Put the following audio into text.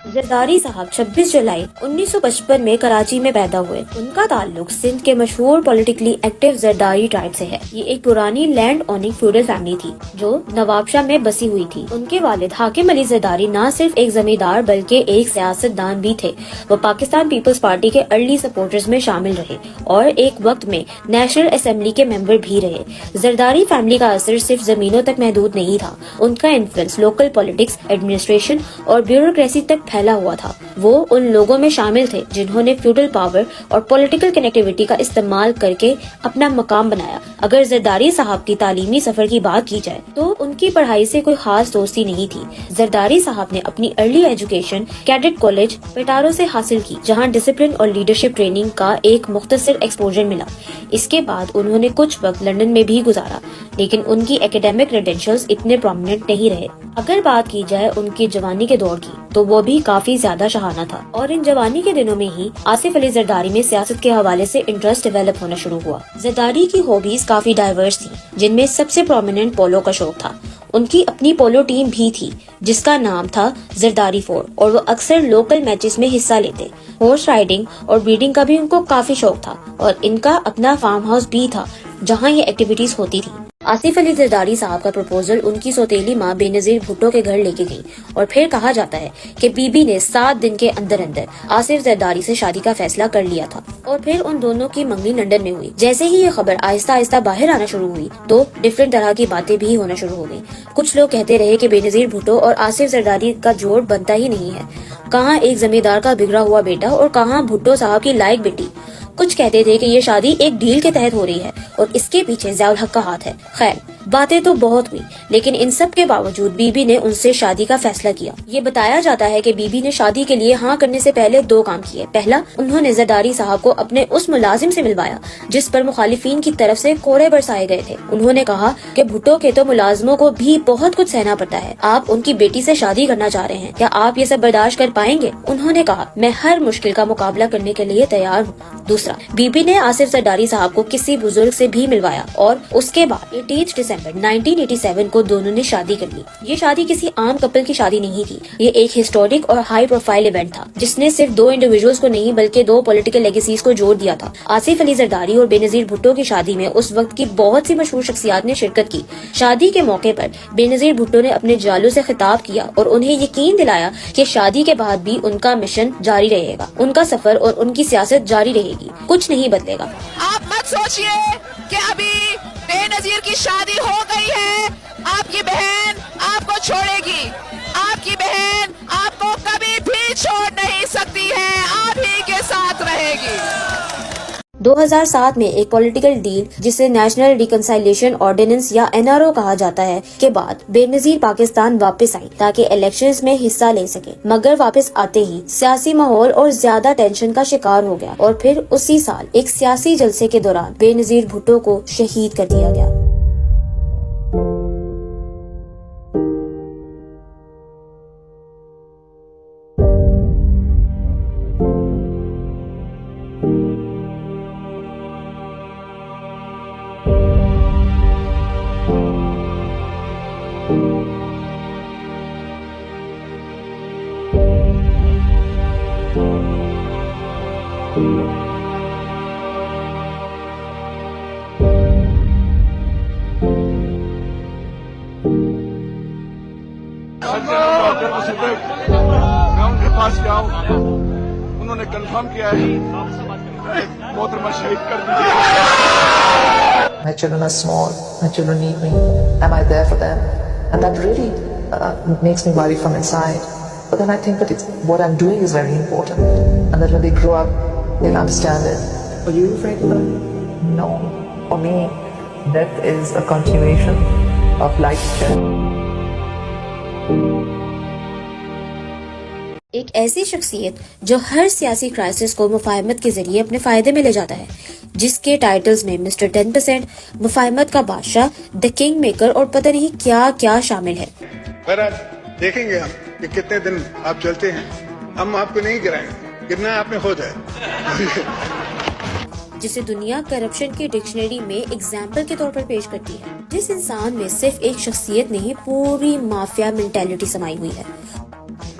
زرداری صاحب 26 جولائی 1955 میں کراچی میں پیدا ہوئے۔ ان کا تعلق سندھ کے مشہور پولیٹیکلی ایکٹیو زرداری ٹرائب سے ہے۔ یہ ایک پرانی لینڈ اوننگ فیوڈل فیملی تھی جو نواب شاہ میں بسی ہوئی تھی۔ ان کے والد حاکم علی زرداری نہ صرف ایک زمیندار بلکہ ایک سیاست دان بھی تھے۔ وہ پاکستان پیپلز پارٹی کے ارلی سپورٹرز میں شامل رہے اور ایک وقت میں نیشنل اسمبلی کے ممبر بھی رہے۔ زرداری فیملی کا اثر صرف زمینوں تک محدود نہیں تھا، ان کا انفلوئنس لوکل پالیٹکس، ایڈمنسٹریشن اور بیوروکریسی تک پھیلا ہوا تھا۔ وہ ان لوگوں میں شامل تھے جنہوں نے فیوڈل پاور اور پولیٹیکل کنیکٹیویٹی کا استعمال کر کے اپنا مقام بنایا۔ اگر زرداری صاحب کی تعلیمی سفر کی بات کی جائے تو ان کی پڑھائی سے کوئی خاص دوستی نہیں تھی۔ زرداری صاحب نے اپنی ارلی ایجوکیشن کیڈٹ کالج پیٹارو سے حاصل کی، جہاں ڈسپلن اور لیڈرشپ ٹریننگ کا ایک مختصر ایکسپوجر ملا۔ اس کے بعد انہوں نے کچھ وقت لندن میں بھی گزارا، لیکن ان کی ایکیڈیمک کریڈینشلز اتنے پرومیننٹ نہیں رہے۔ اگر بات کی جائے ان کی جوانی کے دور کی تو وہ بھی کافی زیادہ شاہانہ تھا، اور ان جوانی کے دنوں میں ہی آصف علی زرداری میں سیاست کے حوالے سے انٹرسٹ ڈیولپ ہونا شروع ہوا۔ زرداری کی ہابیز کافی ڈائیورس تھیں، جن میں سب سے پرومیننٹ پولو کا شوق تھا۔ ان کی اپنی پولو ٹیم بھی تھی جس کا نام تھا زرداری فور، اور وہ اکثر لوکل میچز میں حصہ لیتے۔ ہارس رائڈنگ اور بریڈنگ کا بھی ان کو کافی شوق تھا، اور ان کا اپنا فارم ہاؤس بھی تھا جہاں یہ ایکٹیویٹیز ہوتی تھی۔ آصف علی زرداری صاحب کا پروپوزل ان کی سوتیلی ماں بے نظیر بھٹو کے گھر لے کے گئی، اور پھر کہا جاتا ہے کہ بی بی نے 7 دن کے اندر اندر آصف زرداری سے شادی کا فیصلہ کر لیا تھا، اور پھر ان دونوں کی منگنی لندن میں ہوئی۔ جیسے ہی یہ خبر آہستہ آہستہ باہر آنا شروع ہوئی تو ڈفرینٹ طرح کی باتیں بھی ہونا شروع ہو گئی۔ کچھ لوگ کہتے رہے کہ بے نظیر بھٹو اور آصف زرداری کا جوڑ بنتا ہی نہیں ہے، کہاں ایک زمیندار کا بگڑا ہوا بیٹا اور کہاں بھٹو صاحب کی لائق بیٹی۔ کچھ کہتے تھے کہ یہ شادی ایک ڈیل کے تحت ہو رہی ہے اور اس کے پیچھے ضیاء الحق کا ہاتھ ہے۔ خیر، باتیں تو بہت ہوئی، لیکن ان سب کے باوجود بی بی نے ان سے شادی کا فیصلہ کیا۔ یہ بتایا جاتا ہے کہ بی بی نے شادی کے لیے ہاں کرنے سے پہلے 2 کام کیے۔ پہلا، انہوں نے زرداری صاحب کو اپنے اس ملازم سے ملوایا جس پر مخالفین کی طرف سے کوڑے برسائے گئے تھے۔ انہوں نے کہا کہ بھٹو کے تو ملازموں کو بھی بہت کچھ سہنا پڑتا ہے، آپ ان کی بیٹی سے شادی کرنا چاہ رہے ہیں، کیا آپ یہ سب برداشت کر پائیں گے؟ انہوں نے کہا، میں ہر مشکل کا مقابلہ کرنے کے لیے تیار ہوں۔ دوسرا، بی بی نے آصف زرداری صاحب کو کسی بزرگ سے بھی ملوایا، اور اس کے بعد 18 دسمبر 1987 کو دونوں نے شادی کر لی۔ یہ شادی کسی عام کپل کی شادی نہیں تھی، یہ ایک ہسٹورک اور ہائی پروفائل ایونٹ تھا جس نے صرف 2 انڈیویجولز کو نہیں بلکہ 2 پولیٹیکل لیگیسیز کو جوڑ دیا تھا۔ آصف علی زرداری اور بے نظیر بھٹو کی شادی میں اس وقت کی بہت سی مشہور شخصیات نے شرکت کی۔ شادی کے موقع پر بے نظیر بھٹو نے اپنے جالوں سے خطاب کیا اور انہیں یقین دلایا کہ شادی کے بعد بھی ان کا مشن جاری رہے گا، ان کا سفر اور ان کی سیاست جاری رہے گی، کچھ نہیں بدلے گا۔ آپ مت سوچئے کہ ابھی بے نظیر کی شادی ہو گئی ہے، آپ کی بہن آپ کو چھوڑے گی، آپ کی بہن آپ کو کبھی بھی چھوڑ نہیں سکتی ہے، آپ ہی کے ساتھ رہے گی۔ 2007 میں ایک پولیٹیکل ڈیل جسے نیشنل ریکنسائلیشن آرڈیننس یا NRO کہا جاتا ہے کے بعد بے نظیر پاکستان واپس آئی تاکہ الیکشنز میں حصہ لے سکے، مگر واپس آتے ہی سیاسی ماحول اور زیادہ ٹینشن کا شکار ہو گیا، اور پھر اسی سال ایک سیاسی جلسے کے دوران بے نظیر بھٹو کو شہید کر دیا گیا۔ میں ان کے پاس گیا ہوں، انہوں نے کنفرم کیا ہے محترمہ شہید کر دیجیے۔ My children are small, my children need me. Am I there for them? And that really makes me worry from inside. But then I think that what I'm doing is very important, and that when they grow up, they'll understand it. Are you afraid of that? No. For me, death is a continuation of life's journey. ایک ایسی شخصیت جو ہر سیاسی crisis کو مفاہمت کے ذریعے اپنے فائدے میں لے جاتا ہے، جس کے ٹائٹلز میں مسٹر 10%، مفاہمت کا بادشاہ، دی کنگ میکر اور پتہ نہیں کیا کیا شامل ہے۔ دیکھیں گے ہم کہ کتنے دن آپ چلتے ہیں، ہم آپ کو نہیں گرائیں گے، گرنا آپ نے خود ہے۔ جسے دنیا کرپشن کی ڈکشنری میں اگزامپل کے طور پر پیش کرتی ہے، جس انسان میں صرف ایک شخصیت نہیں پوری مافیا مینٹیلٹی سمائی ہوئی ہے۔